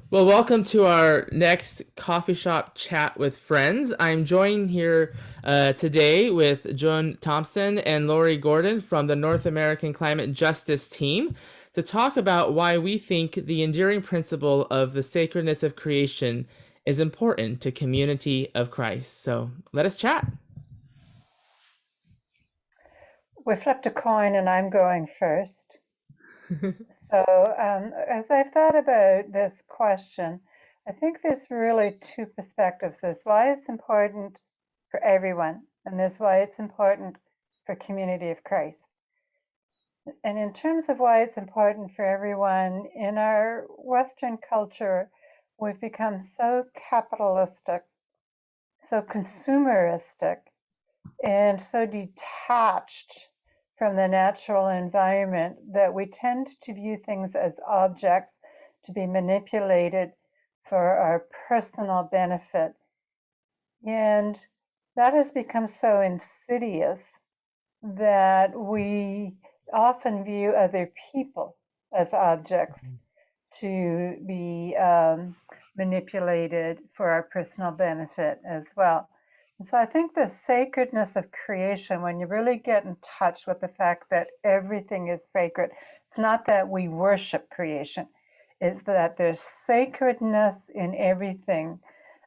Well, welcome to our next coffee shop chat with friends. I'm joined here today with Joan Thompson and Lori Gordon from the North American Climate Justice Team to talk about why we think the enduring principle of the sacredness of creation is important to community of Christ. So let us chat. We flipped a coin and I'm going first. So, as I've thought about this question, I think there's really two perspectives. There's why it's important for everyone, and there's why it's important for community of Christ. And in terms of why it's important for everyone, in our Western culture, we've become so capitalistic, so consumeristic, and so detached from the natural environment that we tend to view things as objects to be manipulated for our personal benefit. And that has become so insidious that we often view other people as objects to be manipulated for our personal benefit as well. And so I think the sacredness of creation, when you really get in touch with the fact that everything is sacred, it's not that we worship creation, it's that there's sacredness in everything.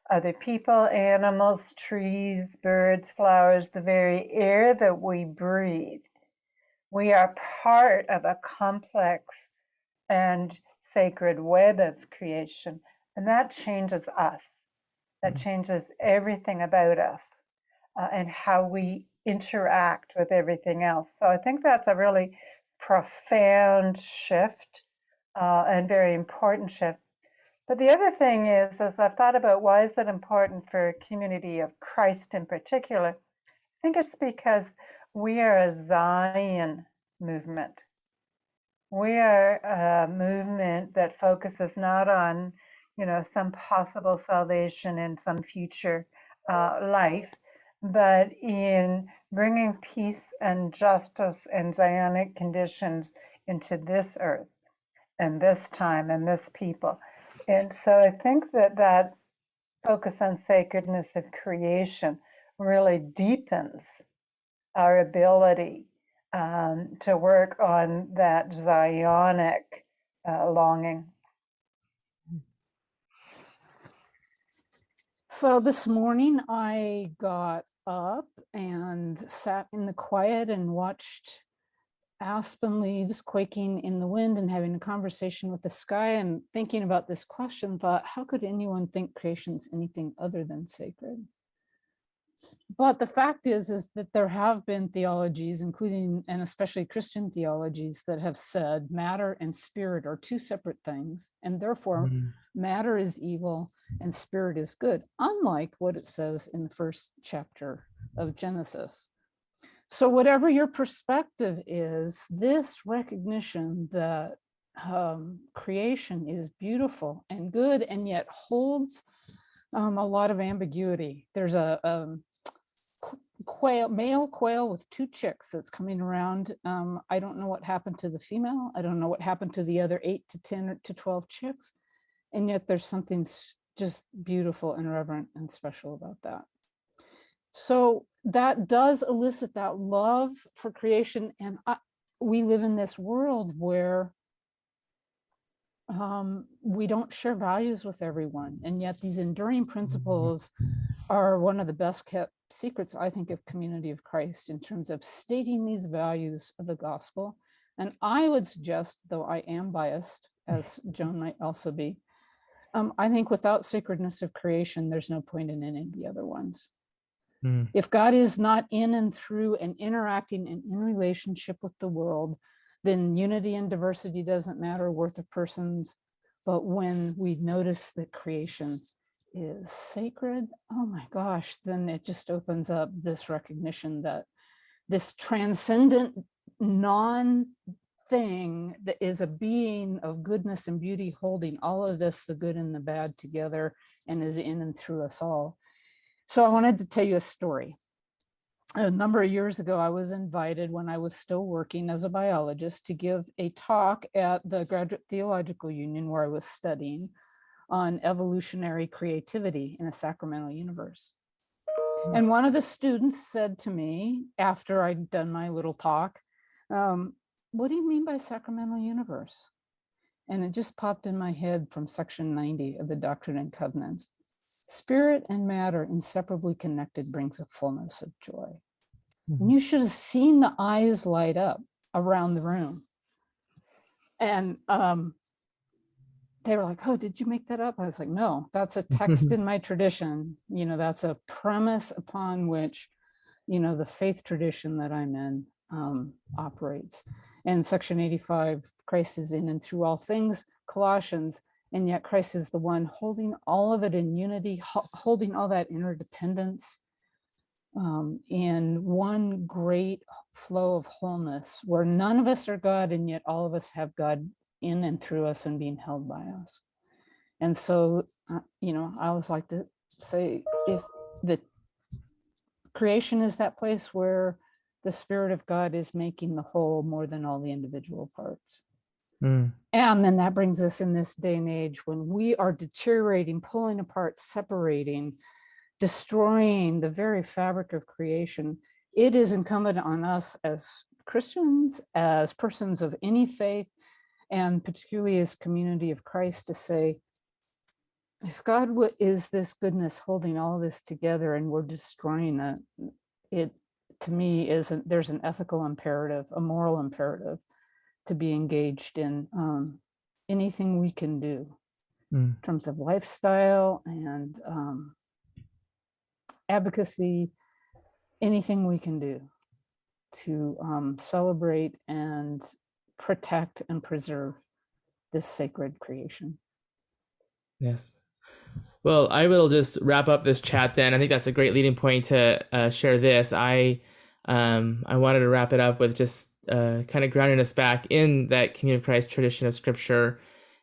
Other people, animals, trees, birds, flowers, the very air that we breathe. We are part of a complex and sacred web of creation. And that changes us. That changes everything about us and how we interact with everything else. So I think that's a really profound shift and very important shift. But the other thing is, as I've thought about why is it important for a community of Christ in particular, I think it's because we are a Zion movement. We are a movement that focuses not on, some possible salvation in some future life, but in bringing peace and justice and Zionic conditions into this earth and this time and this people. And so I think that that focus on sacredness of creation really deepens our ability to work on that Zionic longing. So this morning I got up and sat in the quiet and watched aspen leaves quaking in the wind and having a conversation with the sky and thinking about this question, thought, how could anyone think creation's anything other than sacred? But the fact is that there have been theologies, including and especially Christian theologies, that have said matter and spirit are two separate things, and therefore matter is evil and spirit is good, unlike what it says in the first chapter of Genesis. So whatever your perspective is, this recognition that creation is beautiful and good and yet holds a lot of ambiguity. There's a male quail with two chicks that's coming around. I don't know what happened to the female. I don't know what happened to the other 8 to 10 to 12 chicks. And yet there's something just beautiful and reverent and special about that. So that does elicit that love for creation. And we live in this world where we don't share values with everyone. And yet these enduring principles are one of the best kept secrets, I think, of Community of Christ in terms of stating these values of the gospel. And I would suggest, though I am biased, as Joan might also be, I think without sacredness of creation, there's no point in any of the other ones. If God is not in and through and interacting and in relationship with the world, then unity and diversity doesn't matter, worth of persons. But when we notice that creation is sacred, oh my gosh, then it just opens up this recognition that this transcendent non-thing that is a being of goodness and beauty, holding all of this, the good and the bad, together, and is in and through us all. So I wanted to tell you a story. A number of years ago, I was invited, when I was still working as a biologist, to give a talk at the Graduate Theological Union where I was studying on evolutionary creativity in a sacramental universe. And one of the students said to me after I'd done my little talk, what do you mean by sacramental universe? And it just popped in my head from section 90 of the Doctrine and Covenants. Spirit and matter inseparably connected brings a fullness of joy. And you should have seen the eyes light up around the room. And they were like, oh, did you make that up? I was like, no, that's a text in my tradition. You know, that's a premise upon which, you know, the faith tradition that I'm in operates. And section 85, Christ is in and through all things, Colossians, and yet Christ is the one holding all of it in unity, holding all that interdependence in one great flow of wholeness where none of us are God and yet all of us have God in and through us and being held by us. And so, you know, I always like to say, if the creation is that place where the Spirit of God is making the whole more than all the individual parts. And then that brings us in this day and age when we are deteriorating, pulling apart, separating, destroying the very fabric of creation. It is incumbent on us as Christians, as persons of any faith, and particularly as community of Christ, to say, if God is this goodness holding all this together and we're destroying it to me there's an ethical imperative, a moral imperative to be engaged in anything we can do in terms of lifestyle and advocacy, anything we can do to celebrate and protect and preserve this sacred creation. Yes. Well, I will just wrap up this chat then. I think that's a great leading point to share this. I wanted to wrap it up with just kind of grounding us back in that Community of Christ tradition of Scripture.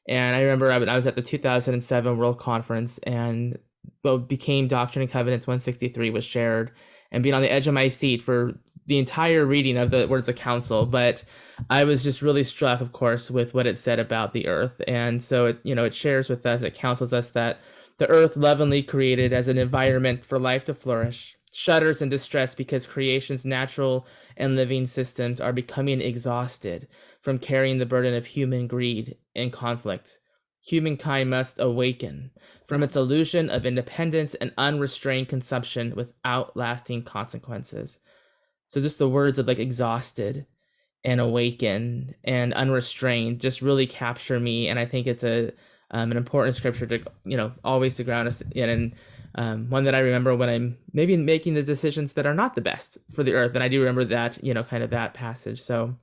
And I remember I was at the 2007 World Conference, and what became Doctrine and Covenants 163 was shared, and being on the edge of my seat for the entire reading of the Words of Counsel. But I was just really struck, of course, with what it said about the earth. And so it shares with us, it counsels us that the earth, lovingly created as an environment for life to flourish, shudders in distress because creation's natural and living systems are becoming exhausted from carrying the burden of human greed and conflict. Humankind must awaken from its illusion of independence and unrestrained consumption without lasting consequences. So just the words of like exhausted and awaken and unrestrained just really capture me. And I think it's an important scripture to, always to ground us in, and one that I remember when I'm maybe making the decisions that are not the best for the earth. And I do remember that, kind of that passage. So,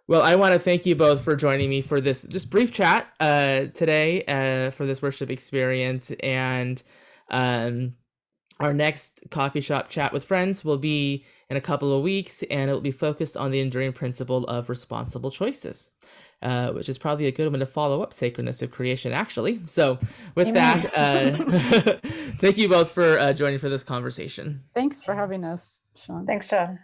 well, I want to thank you both for joining me for this just brief chat today for this worship experience. And our next coffee shop chat with friends will be in a couple of weeks, and it will be focused on the enduring principle of responsible choices. Which is probably a good one to follow up Sacredness of Creation, actually. So with Amen. that, thank you both for joining for this conversation. Thanks for having us, Sean. Thanks, Sean.